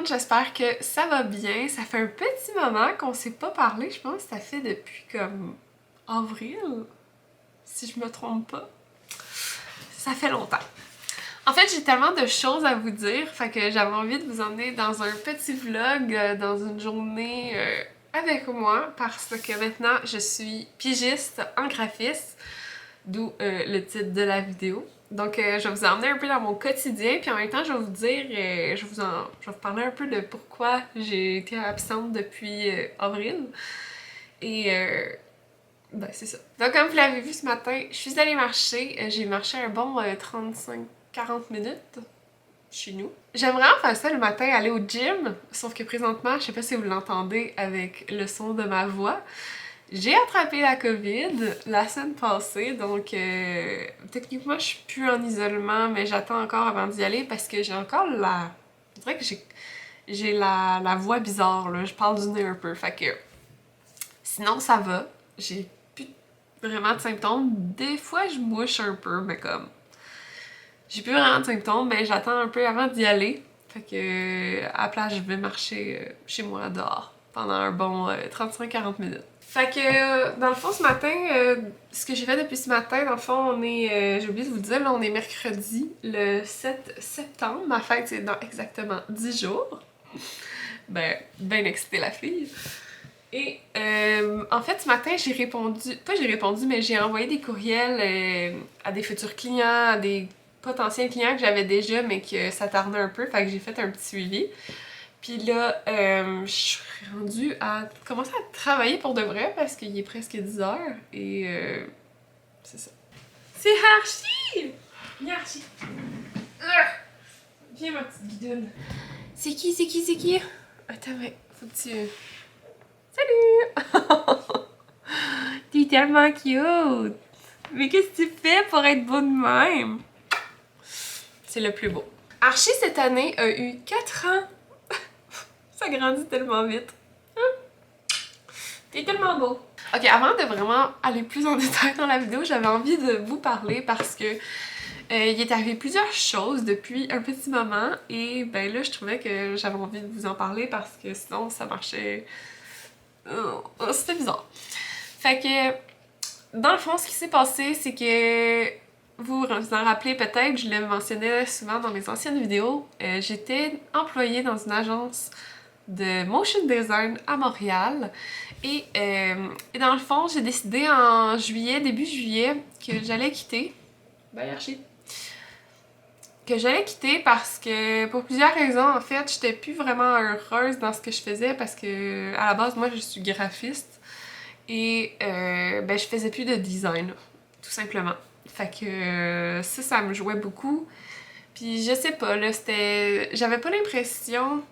monde, j'espère que ça va bien. Ça fait un petit moment qu'on s'est pas parlé, je pense que ça fait depuis comme avril, si je me trompe pas. Ça fait longtemps. En fait, j'ai tellement de choses à vous dire, fait que j'avais envie de vous emmener dans un petit vlog, dans une journée avec moi, parce que maintenant je suis pigiste en graphisme, d'où le titre de la vidéo. Donc, je vais vous emmener un peu dans mon quotidien, puis en même temps, je vais vous dire, je vais vous parler un peu de pourquoi j'ai été absente depuis avril. Et ben, c'est ça. Donc, comme vous l'avez vu ce matin, je suis allée marcher. J'ai marché un bon 35-40 minutes chez nous. J'aimerais en faire ça le matin, aller au gym, sauf que présentement, je sais pas si vous l'entendez avec le son de ma voix. J'ai attrapé la COVID la semaine passée, donc techniquement je suis plus en isolement, mais j'attends encore avant d'y aller parce que j'ai encore la... Je dirais que j'ai la voix bizarre, là, je parle du nez un peu, fait que... Sinon ça va, j'ai plus vraiment de symptômes. Des fois je mouche un peu, mais comme... J'ai plus vraiment de symptômes, mais j'attends un peu avant d'y aller. Fait que à la place, je vais marcher chez moi dehors pendant un bon 35-40 minutes. Fait que dans le fond ce matin, ce que j'ai fait depuis ce matin, dans le fond on est, j'ai oublié de vous le dire, là on est mercredi le 7 septembre. Ma fête c'est dans exactement 10 jours. Ben excitée la fille. Et en fait, ce matin, j'ai répondu, mais j'ai envoyé des courriels à des futurs clients, à des potentiels clients que j'avais déjà, mais que ça tardait un peu, fait que j'ai fait un petit suivi. Puis là, je suis rendue à commencer à travailler pour de vrai parce qu'il est presque 10 heures et c'est ça. C'est Archie! Viens Archie! Viens ma petite guidoune. C'est qui? Attends, mais faut que tu... Salut! T'es tellement cute! Mais qu'est-ce que tu fais pour être beau de même? C'est le plus beau. Archie, cette année, a eu 4 ans. Ça grandit tellement vite. T'es tellement beau. Ok, avant de vraiment aller plus en détail dans la vidéo, j'avais envie de vous parler parce que il est arrivé plusieurs choses depuis un petit moment et ben là, je trouvais que j'avais envie de vous en parler parce que sinon, ça marchait... c'était bizarre. Fait que, dans le fond, ce qui s'est passé, c'est que vous vous en rappelez peut-être, je le mentionnais souvent dans mes anciennes vidéos, j'étais employée dans une agence de motion design à Montréal et dans le fond, j'ai décidé en juillet, début juillet, que j'allais quitter. Bye Archie! Que j'allais quitter parce que, pour plusieurs raisons, en fait, j'étais plus vraiment heureuse dans ce que je faisais parce que, à la base, moi, je suis graphiste et ben, je faisais plus de design, tout simplement. Fait que ça me jouait beaucoup. Puis je sais pas, là, c'était... J'avais pas l'impression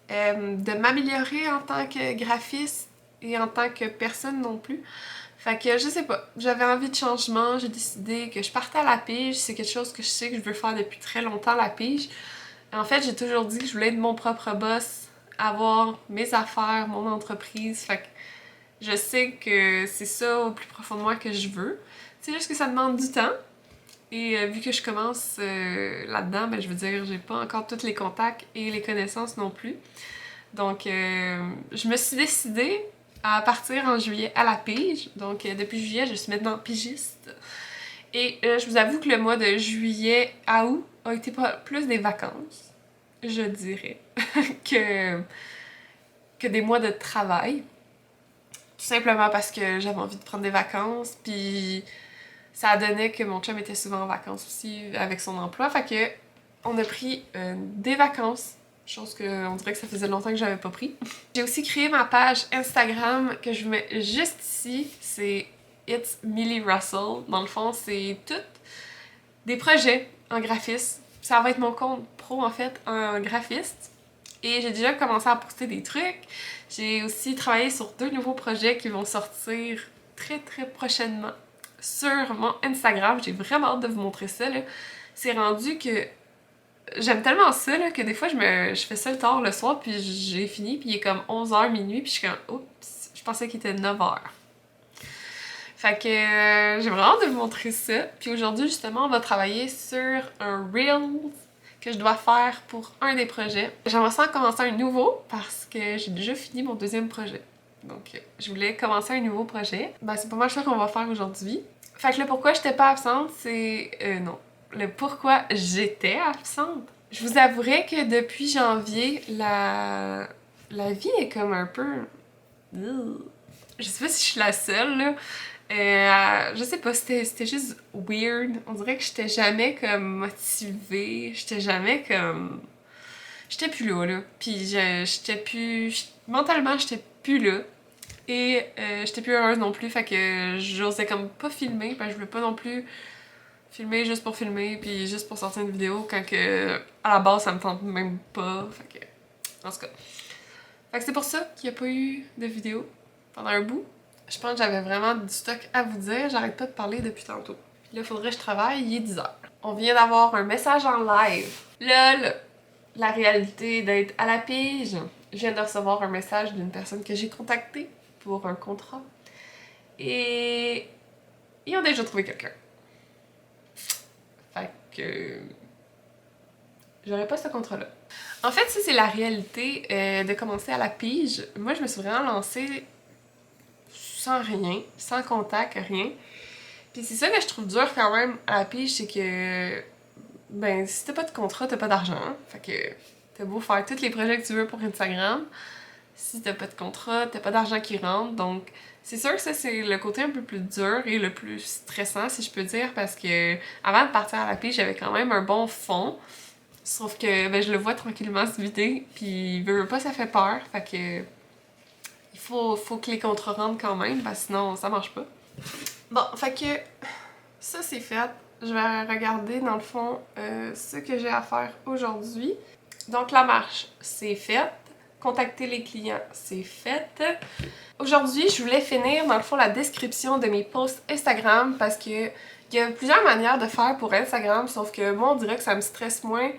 de m'améliorer en tant que graphiste et en tant que personne non plus. Fait que je sais pas, j'avais envie de changement, j'ai décidé que je partais à la pige, c'est quelque chose que je sais que je veux faire depuis très longtemps, la pige. En fait, j'ai toujours dit que je voulais être mon propre boss, avoir mes affaires, mon entreprise, fait que je sais que c'est ça au plus profond de moi que je veux. C'est juste que ça demande du temps. Et vu que je commence là-dedans, ben, je veux dire, j'ai pas encore tous les contacts et les connaissances non plus. Donc, je me suis décidée à partir en juillet à la pige. Donc, depuis juillet, je suis maintenant pigiste. Et je vous avoue que le mois de juillet à août a été plus des vacances, je dirais, que des mois de travail. Tout simplement parce que j'avais envie de prendre des vacances, puis ça a donné que mon chum était souvent en vacances aussi avec son emploi. Fait que on a pris des vacances, chose qu'on dirait que ça faisait longtemps que j'avais pas pris. J'ai aussi créé ma page Instagram que je vous mets juste ici, c'est It's Millie Russell. Dans le fond, c'est tout des projets en graphisme. Ça va être mon compte pro en fait en graphiste. Et j'ai déjà commencé à poster des trucs. J'ai aussi travaillé sur 2 nouveaux projets qui vont sortir très prochainement sur mon Instagram. J'ai vraiment hâte de vous montrer ça, là. C'est rendu que j'aime tellement ça, là, que des fois, je fais ça le tard le soir, puis j'ai fini, puis il est comme 11h, minuit, puis je suis comme, oups, je pensais qu'il était 9h. Fait que j'ai vraiment hâte de vous montrer ça. Puis aujourd'hui, justement, on va travailler sur un Reels que je dois faire pour un des projets. J'aimerais ça en commencer un nouveau parce que j'ai déjà fini mon deuxième projet. Donc, je voulais commencer un nouveau projet. Ben, c'est pas mal ça qu'on va faire aujourd'hui. Fait que le pourquoi j'étais pas absente, c'est... non. Le pourquoi j'étais absente. Je vous avouerai que depuis janvier, la vie est comme un peu... Je sais pas si je suis la seule, là. Je sais pas, c'était juste weird. On dirait que j'étais jamais comme motivée. J'étais jamais comme... J'étais plus là. Puis j'étais plus... Mentalement, j'étais plus là. Et j'étais plus heureuse non plus, fait que j'osais comme pas filmer, parce que je voulais pas non plus filmer juste pour filmer, puis juste pour sortir une vidéo, quand que à la base ça me tente même pas, fait que... En tout cas. Fait que c'est pour ça qu'il y a pas eu de vidéo pendant un bout. Je pense que j'avais vraiment du stock à vous dire, j'arrête pas de parler depuis tantôt. Puis là, faudrait que je travaille, il est 10h. On vient d'avoir un message en live. LOL! La réalité d'être à la pige. Je viens de recevoir un message d'une personne que j'ai contactée pour un contrat. Et ils ont déjà trouvé quelqu'un. Fait que... j'aurais pas ce contrat-là. En fait, ça, c'est la réalité de commencer à la pige. Moi, je me suis vraiment lancée sans rien, sans contact, rien. Puis c'est ça que je trouve dur quand même à la pige, c'est que... ben, si t'as pas de contrat, t'as pas d'argent. Fait que t'as beau faire tous les projets que tu veux pour Instagram. Si t'as pas de contrat, t'as pas d'argent qui rentre. Donc, c'est sûr que ça, c'est le côté un peu plus dur et le plus stressant, si je peux dire, parce que avant de partir à la pige, j'avais quand même un bon fond. Sauf que ben, je le vois tranquillement se vider, puis veut pas, ça fait peur. Fait que il faut que les contrats rentrent quand même, parce que sinon ça marche pas. Bon, fait que ça c'est fait. Je vais regarder dans le fond ce que j'ai à faire aujourd'hui. Donc la marche, c'est fait. Contacter les clients, c'est fait. Aujourd'hui, je voulais finir dans le fond la description de mes posts Instagram parce que il y a plusieurs manières de faire pour Instagram, sauf que moi on dirait que ça me stresse moins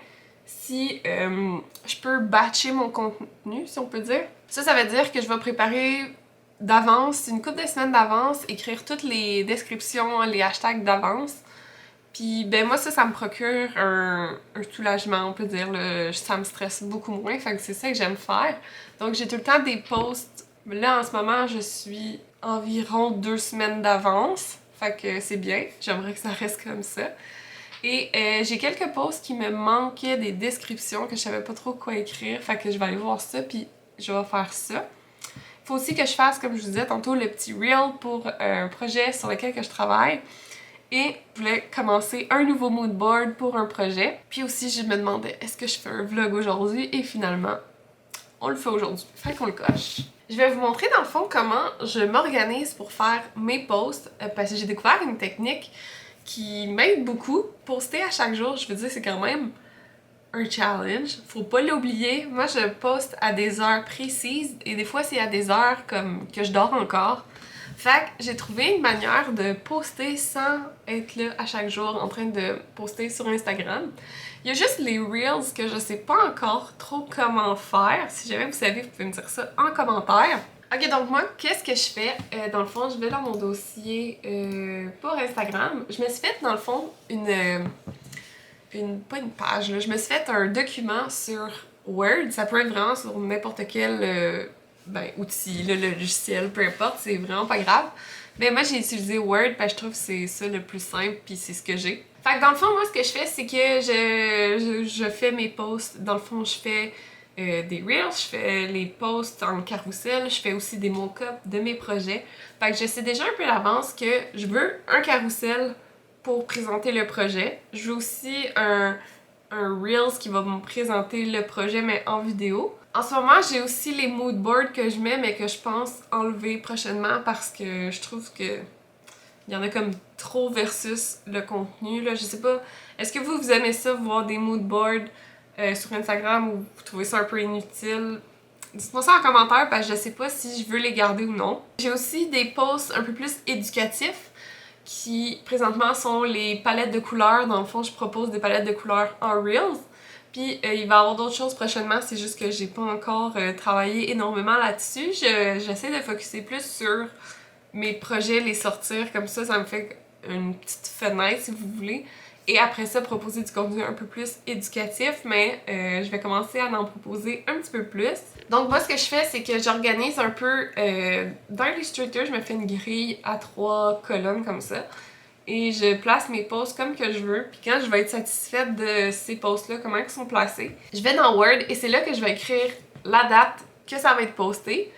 si je peux batcher mon contenu, si on peut dire. Ça veut dire que je vais préparer d'avance, une couple de semaines d'avance, écrire toutes les descriptions, les hashtags d'avance. Puis ben moi ça me procure un soulagement, on peut dire, là, ça me stresse beaucoup moins, fait que c'est ça que j'aime faire. Donc j'ai tout le temps des posts, là en ce moment je suis environ 2 semaines d'avance, fait que c'est bien, j'aimerais que ça reste comme ça. Et j'ai quelques posts qui me manquaient des descriptions, que je savais pas trop quoi écrire, fait que je vais aller voir ça puis je vais faire ça. Faut aussi que je fasse, comme je vous disais tantôt, le petit reel pour un projet sur lequel que je travaille. Et je voulais commencer un nouveau mood board pour un projet. Puis aussi, je me demandais, est-ce que je fais un vlog aujourd'hui? Et finalement, on le fait aujourd'hui. Fait qu'on le coche. Je vais vous montrer dans le fond comment je m'organise pour faire mes posts. Parce que j'ai découvert une technique qui m'aide beaucoup. Poster à chaque jour, je veux dire, c'est quand même un challenge. Faut pas l'oublier. Moi, je poste à des heures précises. Et des fois, c'est à des heures comme que je dors encore. Fait que j'ai trouvé une manière de poster sans être là à chaque jour en train de poster sur Instagram. Il y a juste les Reels que je sais pas encore trop comment faire. Si jamais vous savez, vous pouvez me dire ça en commentaire. Ok, donc moi, qu'est-ce que je fais? Dans le fond, je vais dans mon dossier pour Instagram. Je me suis fait, dans le fond, pas une page, là. Je me suis fait un document sur Word. Ça peut être vraiment sur n'importe quel... outil, le logiciel, peu importe, c'est vraiment pas grave. Mais moi, j'ai utilisé Word parce que je trouve que c'est ça le plus simple, puis c'est ce que j'ai. Fait que dans le fond, moi, ce que je fais, c'est que je fais mes posts. Dans le fond, je fais des Reels, je fais les posts en carrousel, je fais aussi des mock-ups de mes projets. Fait que je sais déjà un peu à l'avance que je veux un carrousel pour présenter le projet. Je veux aussi un Reels qui va me présenter le projet, mais en vidéo. En ce moment, j'ai aussi les mood boards que je mets, mais que je pense enlever prochainement parce que je trouve que il y en a comme trop versus le contenu, là. Je sais pas, est-ce que vous aimez ça, voir des mood boards sur Instagram, ou vous trouvez ça un peu inutile? Dites-moi ça en commentaire parce que je sais pas si je veux les garder ou non. J'ai aussi des posts un peu plus éducatifs qui présentement sont les palettes de couleurs. Dans le fond, je propose des palettes de couleurs en Reels. Puis il va y avoir d'autres choses prochainement, c'est juste que j'ai pas encore travaillé énormément là-dessus. J'essaie de focusser plus sur mes projets, les sortir, comme ça me fait une petite fenêtre si vous voulez. Et après ça, proposer du contenu un peu plus éducatif, mais je vais commencer à en proposer un petit peu plus. Donc moi, ce que je fais, c'est que j'organise un peu... dans Illustrator, je me fais une grille à 3 colonnes comme ça. Et je place mes posts comme que je veux. Puis quand je vais être satisfaite de ces posts-là, comment ils sont placés, je vais dans Word et c'est là que je vais écrire la date que ça va être posté.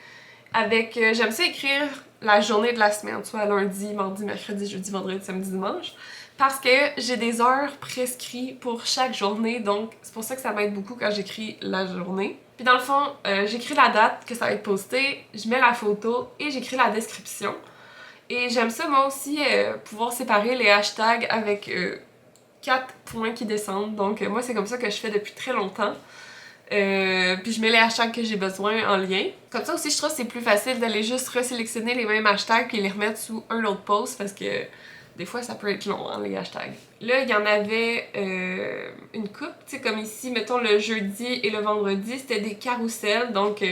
Avec, j'aime ça écrire la journée de la semaine, soit lundi, mardi, mercredi, jeudi, vendredi, samedi, dimanche. Parce que j'ai des heures prescrites pour chaque journée, donc c'est pour ça que ça m'aide beaucoup quand j'écris la journée. Puis dans le fond, j'écris la date que ça va être posté, je mets la photo et j'écris la description. Et j'aime ça moi aussi pouvoir séparer les hashtags avec 4 points qui descendent. Donc moi c'est comme ça que je fais depuis très longtemps. Puis je mets les hashtags que j'ai besoin en lien. Comme ça aussi je trouve que c'est plus facile d'aller juste resélectionner les mêmes hashtags puis les remettre sous un autre post parce que des fois ça peut être long hein, les hashtags. Là il y en avait une coupe, tu sais comme ici mettons le jeudi et le vendredi c'était des carousels donc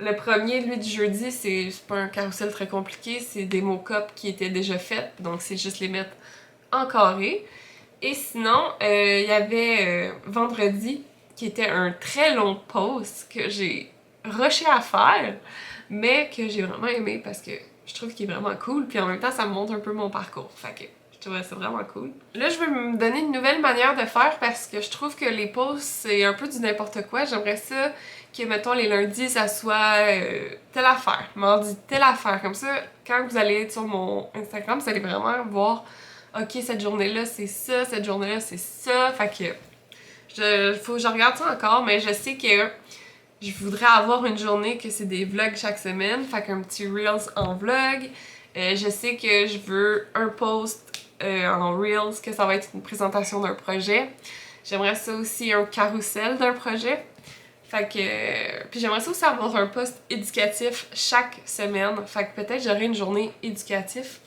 le premier, lui, du jeudi, c'est pas un carrousel très compliqué, c'est des mock-ups qui étaient déjà faits, donc c'est juste les mettre en carré. Et sinon, il y avait vendredi, qui était un très long post que j'ai rushé à faire, mais que j'ai vraiment aimé parce que je trouve qu'il est vraiment cool, puis en même temps, ça me montre un peu mon parcours. Fait que je trouvais ça vraiment cool. Là, je veux me donner une nouvelle manière de faire parce que je trouve que les posts, c'est un peu du n'importe quoi. J'aimerais ça que, mettons, les lundis, ça soit telle affaire, mardi, telle affaire. Comme ça, quand vous allez être sur mon Instagram, vous allez vraiment voir, ok, cette journée-là, c'est ça, cette journée-là, c'est ça. Fait que, faut que je regarde ça encore, mais je sais que je voudrais avoir une journée que c'est des vlogs chaque semaine, fait qu'un petit Reels en vlog. Je sais que je veux un post en Reels, que ça va être une présentation d'un projet. J'aimerais ça aussi un carrousel d'un projet. Fait que... Puis j'aimerais ça aussi avoir un post éducatif chaque semaine. Fait que peut-être j'aurai une journée éducative.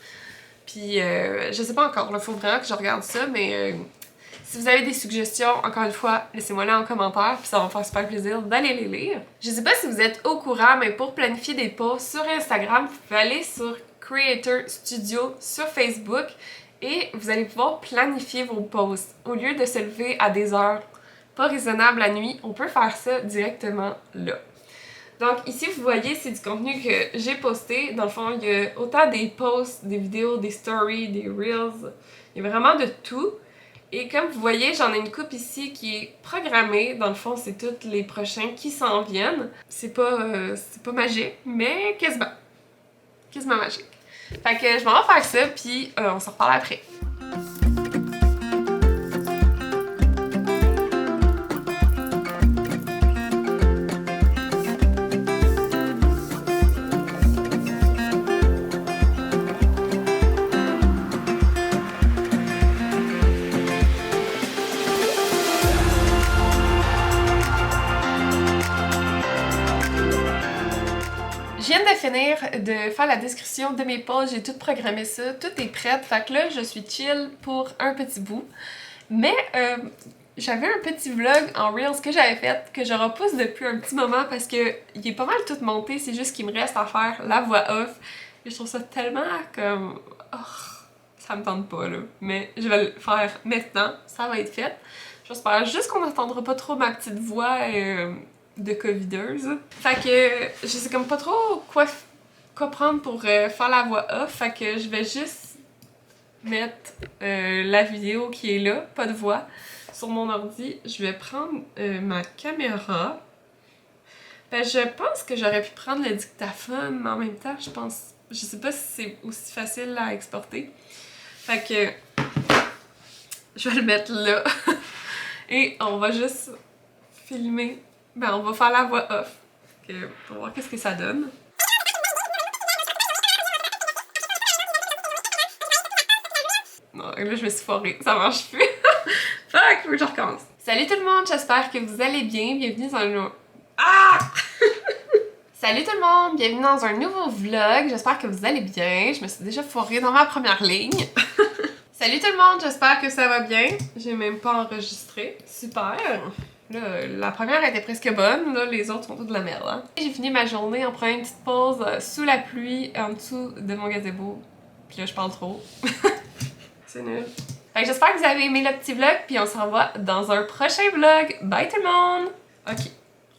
Puis je sais pas encore, il faut vraiment que je regarde ça, mais si vous avez des suggestions, encore une fois, laissez-moi là en commentaire, puis ça va me faire super plaisir d'aller les lire. Je sais pas si vous êtes au courant, mais pour planifier des posts sur Instagram, vous pouvez aller sur Creator Studio sur Facebook et vous allez pouvoir planifier vos posts. Au lieu de se lever à des heures pas raisonnables la nuit, on peut faire ça directement là. Donc ici, vous voyez, c'est du contenu que j'ai posté. Dans le fond, il y a autant des posts, des vidéos, des stories, des reels. Il y a vraiment de tout. Et comme vous voyez, j'en ai une coupe ici qui est programmée. Dans le fond, c'est tous les prochains qui s'en viennent. C'est pas magique, mais quasiment. Quasiment magique. Fait que je m'en vais faire ça, puis on s'en reparle après. Je viens de finir de faire la description de mes posts, j'ai tout programmé ça, tout est prêt, fait que là je suis chill pour un petit bout. Mais j'avais un petit vlog en Reels que j'avais fait, que je repousse depuis un petit moment parce que il est pas mal tout monté, c'est juste qu'il me reste à faire la voix off. Et je trouve ça tellement comme... Oh, ça me tente pas là, mais je vais le faire maintenant, ça va être fait. J'espère juste qu'on n'entendra pas trop ma petite voix de covideuse. Fait que je sais comme pas trop quoi prendre pour faire la voix off, fait que je vais juste mettre la vidéo qui est là, pas de voix, sur mon ordi. Je vais prendre ma caméra. Ben, je pense que j'aurais pu prendre le dictaphone, mais en même temps, je sais pas si c'est aussi facile à exporter. Fait que je vais le mettre là. Et on va juste filmer. Ben, on va faire la voix off pour voir qu'est-ce que ça donne. Non, là, je me suis foirée. Ça marche plus. Fuck, faut que je recommence. Salut tout le monde, j'espère que vous allez bien. Bienvenue dans un... Ah! Salut tout le monde, bienvenue dans un nouveau vlog. J'espère que vous allez bien. Je me suis déjà foirée dans ma première ligne. Salut tout le monde, j'espère que ça va bien. J'ai même pas enregistré. Super. Là, la première était presque bonne, là, les autres sont toutes de la merde. Hein? J'ai fini ma journée en prenant une petite pause sous la pluie en dessous de mon gazebo. Puis là, je parle trop. C'est nul. Fait que j'espère que vous avez aimé le petit vlog, puis on se revoit dans un prochain vlog. Bye tout le monde! Ok,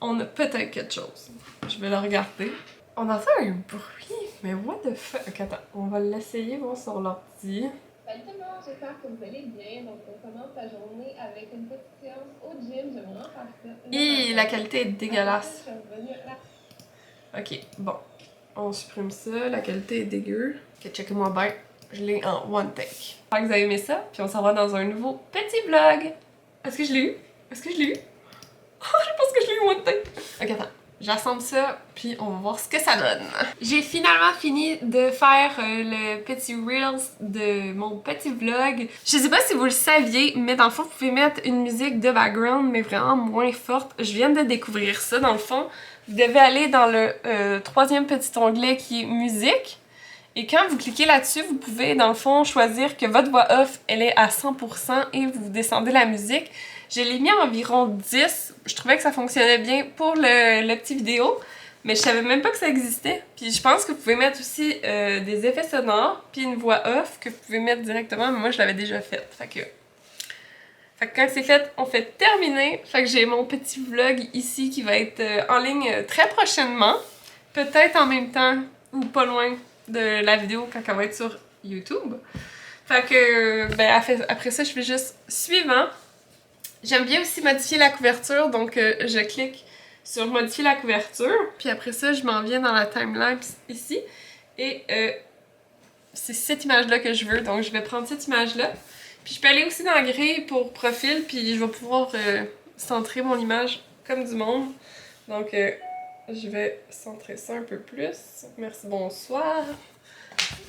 on a peut-être quelque chose. Je vais le regarder. On entend un bruit, mais what the fuck? Ok, attends, on va l'essayer voir sur l'ordi. Salut tout le monde, j'espère que vous allez bien. Donc on commence la journée avec une petite séance au gym. Je vais vraiment faire ça. Hi, la qualité est dégueulasse. Je suis revenue là. Ok, bon. On supprime ça, la qualité est dégueu. Ok, checkez-moi bien. Je l'ai en one take. J'espère que vous avez aimé ça, puis on s'en va dans un nouveau petit vlog. Est-ce que je l'ai eu? Est-ce que je l'ai eu? Oh, je pense que je l'ai eu en one take. Ok, attends. J'assemble ça, puis on va voir ce que ça donne. J'ai finalement fini de faire le petit Reels de mon petit vlog. Je sais pas si vous le saviez, mais dans le fond, vous pouvez mettre une musique de background, mais vraiment moins forte. Je viens de découvrir ça, dans le fond. Vous devez aller dans le troisième petit onglet qui est musique. Et quand vous cliquez là-dessus, vous pouvez, dans le fond, choisir que votre voix off, elle est à 100% et vous descendez la musique. Je l'ai mis à environ 10. Je trouvais que ça fonctionnait bien pour le petit vidéo, mais je savais même pas que ça existait. Puis je pense que vous pouvez mettre aussi des effets sonores, puis une voix off que vous pouvez mettre directement, mais moi je l'avais déjà faite. Fait que quand c'est fait, on fait terminer. Fait que j'ai mon petit vlog ici qui va être en ligne très prochainement. Peut-être en même temps ou pas loin de la vidéo quand elle va être sur YouTube. Fait que, ben, après ça, je fais juste suivant. J'aime bien aussi modifier la couverture, donc je clique sur modifier la couverture, puis après ça, je m'en viens dans la timeline ici, et c'est cette image-là que je veux, donc je vais prendre cette image-là. Puis je peux aller aussi dans la grille pour profil, puis je vais pouvoir centrer mon image comme du monde. Donc je vais centrer ça un peu plus. Merci, bonsoir.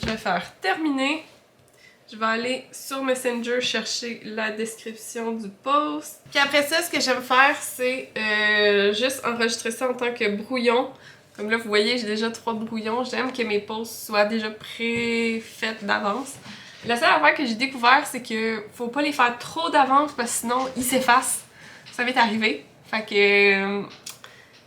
Je vais faire terminer. Je vais aller sur Messenger chercher la description du post. Puis après ça, ce que j'aime faire, c'est juste enregistrer ça en tant que brouillon. Comme là, vous voyez, j'ai déjà 3 brouillons. J'aime que mes posts soient déjà pré-faites d'avance. La seule affaire que j'ai découvert, c'est que faut pas les faire trop d'avance parce que sinon, ils s'effacent. Ça m'est arrivé. Fait que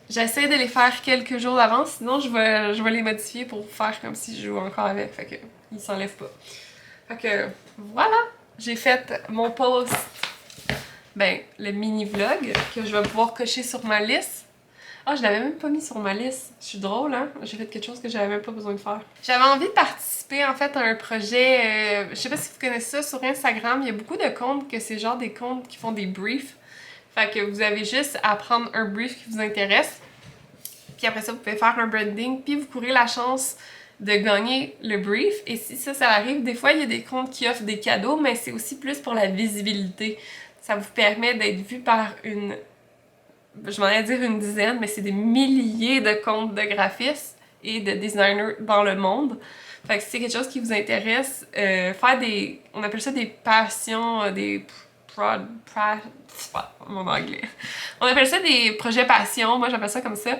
j'essaie de les faire quelques jours d'avance, sinon je vais les modifier pour faire comme si je jouais encore avec. Fait que ils s'enlèvent pas. Fait que voilà, j'ai fait mon post, ben le mini vlog que je vais pouvoir cocher sur ma liste. Ah, je l'avais même pas mis sur ma liste. Je suis drôle, hein? J'ai fait quelque chose que j'avais même pas besoin de faire. J'avais envie de participer en fait à un projet, je sais pas si vous connaissez ça, sur Instagram, il y a beaucoup de comptes que c'est genre des comptes qui font des briefs. Fait que vous avez juste à prendre un brief qui vous intéresse. Puis après ça, vous pouvez faire un branding, puis vous courez la chance de gagner le brief. Et si ça arrive, des fois, il y a des comptes qui offrent des cadeaux, mais c'est aussi plus pour la visibilité. Ça vous permet d'être vu par je m'en ai dire une dizaine, mais c'est des milliers de comptes de graphistes et de designers dans le monde. Fait que si c'est quelque chose qui vous intéresse, faire on appelle ça des passions, mon anglais. On appelle ça des projets passion, moi j'appelle ça comme ça.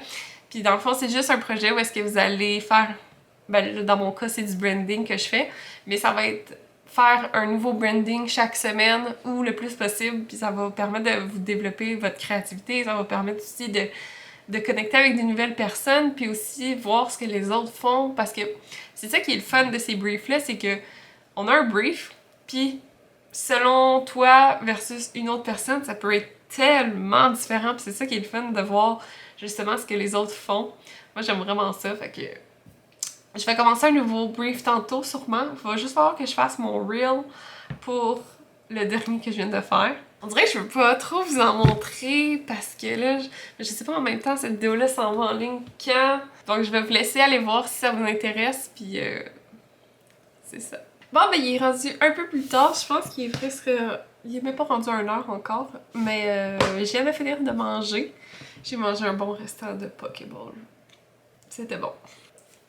Puis dans le fond, c'est juste un projet où est-ce que vous allez faire, ben dans mon cas, c'est du branding que je fais, mais ça va être faire un nouveau branding chaque semaine ou le plus possible, puis ça va vous permettre de vous développer votre créativité, ça va vous permettre aussi de connecter avec de nouvelles personnes, puis aussi voir ce que les autres font, parce que c'est ça qui est le fun de ces briefs-là, c'est que on a un brief, puis selon toi versus une autre personne, ça peut être tellement différent, puis c'est ça qui est le fun de voir justement ce que les autres font. Moi, j'aime vraiment ça, fait que je vais commencer un nouveau brief tantôt, sûrement. Il va juste falloir que je fasse mon reel pour le dernier que je viens de faire. On dirait que je veux pas trop vous en montrer parce que là, je sais pas en même temps, cette vidéo-là s'en va en ligne quand. Donc je vais vous laisser aller voir si ça vous intéresse, puis c'est ça. Bon, ben il est rendu un peu plus tard, je pense qu'il est presque... Il est même pas rendu 1h encore, mais je viens de finir de manger. J'ai mangé un bon restant de Pokéball. C'était bon.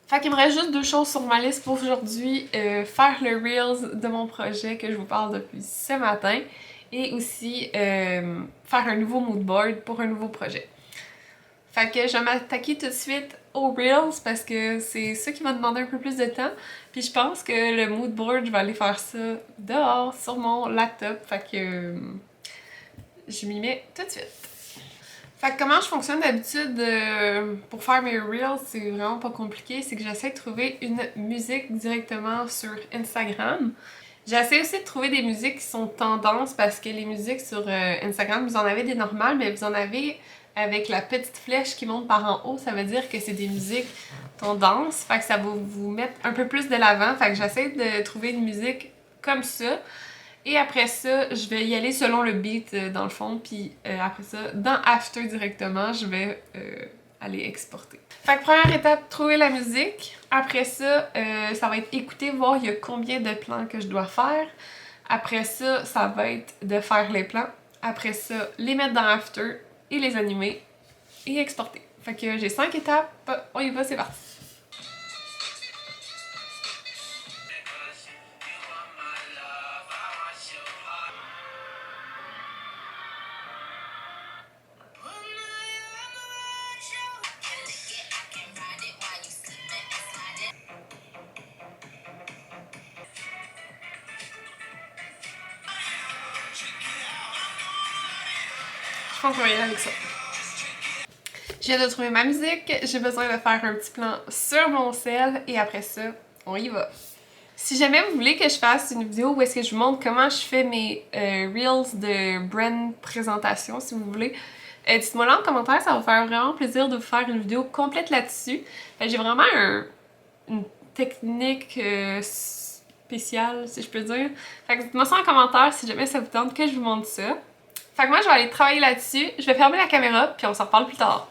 Fait qu'il me reste juste 2 choses sur ma liste pour aujourd'hui. Faire le Reels de mon projet que je vous parle depuis ce matin. Et aussi faire un nouveau moodboard pour un nouveau projet. Fait que je vais m'attaquer tout de suite aux Reels parce que c'est ça qui va demander un peu plus de temps. Puis je pense que le moodboard, je vais aller faire ça dehors sur mon laptop. Fait que je m'y mets tout de suite. Fait que comment je fonctionne d'habitude pour faire mes Reels, c'est vraiment pas compliqué. C'est que j'essaie de trouver une musique directement sur Instagram. J'essaie aussi de trouver des musiques qui sont tendances parce que les musiques sur Instagram, vous en avez des normales, mais vous en avez avec la petite flèche qui monte par en haut, ça veut dire que c'est des musiques tendances, fait que ça va vous mettre un peu plus de l'avant, fait que j'essaie de trouver une musique comme ça. Et après ça, je vais y aller selon le beat dans le fond, puis après ça, dans After directement, je vais aller exporter. Fait que première étape, trouver la musique. Après ça, ça va être écouter, voir il y a combien de plans que je dois faire. Après ça, ça va être de faire les plans. Après ça, les mettre dans After et les animer et exporter. Fait que j'ai 5 étapes, on y va, c'est parti! Je pense qu'on va y aller avec ça. Je viens de trouver ma musique, j'ai besoin de faire un petit plan sur mon sel et après ça, on y va. Si jamais vous voulez que je fasse une vidéo où est-ce que je vous montre comment je fais mes reels de brand présentation, si vous voulez, dites-moi là en commentaire, ça va faire vraiment plaisir de vous faire une vidéo complète là-dessus. J'ai vraiment une technique spéciale, si je peux dire. Fait que dites-moi ça en commentaire si jamais ça vous tente que je vous montre ça. Fait que moi, je vais aller travailler là-dessus. Je vais fermer la caméra, puis on s'en reparle plus tard.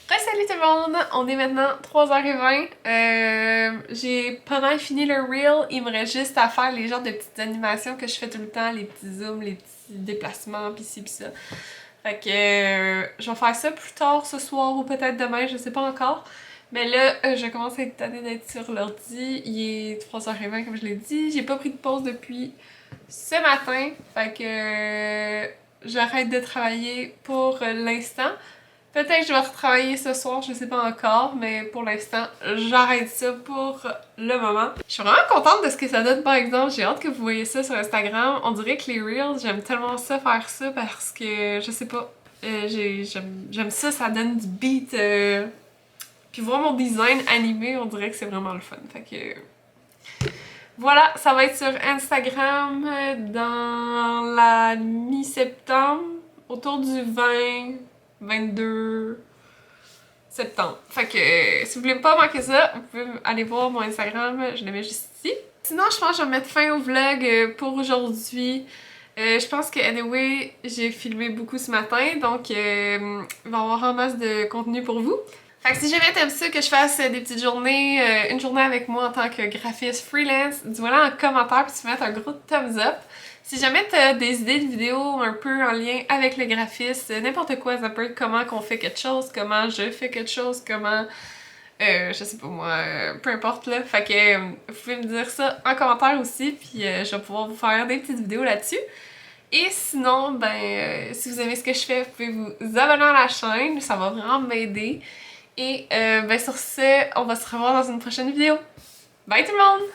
Salut tout le monde! On est maintenant 3h20. J'ai pas mal fini le reel. Il me reste juste à faire les genres de petites animations que je fais tout le temps, les petits zooms, les petits déplacements, pis ci pis ça. Fait que je vais faire ça plus tard ce soir ou peut-être demain, je sais pas encore. Mais là, je commence à être tannée d'être sur l'ordi. Il est 3h20 comme je l'ai dit. J'ai pas pris de pause depuis ce matin. Fait que j'arrête de travailler pour l'instant. Peut-être que je vais retravailler ce soir, je sais pas encore, mais pour l'instant, j'arrête ça pour le moment. Je suis vraiment contente de ce que ça donne par exemple, j'ai hâte que vous voyez ça sur Instagram. On dirait que les Reels, j'aime tellement ça faire ça parce que, je sais pas, j'aime ça, ça donne du beat. Puis voir mon design animé, on dirait que c'est vraiment le fun. Fait que voilà, ça va être sur Instagram dans la mi-septembre, autour du 22 septembre. Fait que si vous voulez pas manquer ça, vous pouvez aller voir mon Instagram, je le mets juste ici. Sinon, je pense que je vais mettre fin au vlog pour aujourd'hui. Je pense que, anyway, j'ai filmé beaucoup ce matin, donc il va y avoir en masse de contenu pour vous. Fait que si jamais t'aimes ça que je fasse des petites journées, une journée avec moi en tant que graphiste freelance, dis-moi là en commentaire puis tu peux mettre un gros thumbs up. Si jamais t'as des idées de vidéos un peu en lien avec le graphisme, n'importe quoi, ça peut être comment qu'on fait quelque chose, comment je fais quelque chose, comment... je sais pas moi, peu importe là. Fait que vous pouvez me dire ça en commentaire aussi, puis je vais pouvoir vous faire des petites vidéos là-dessus. Et sinon, ben, si vous aimez ce que je fais, vous pouvez vous abonner à la chaîne, ça va vraiment m'aider. Et ben sur ce, on va se revoir dans une prochaine vidéo. Bye tout le monde!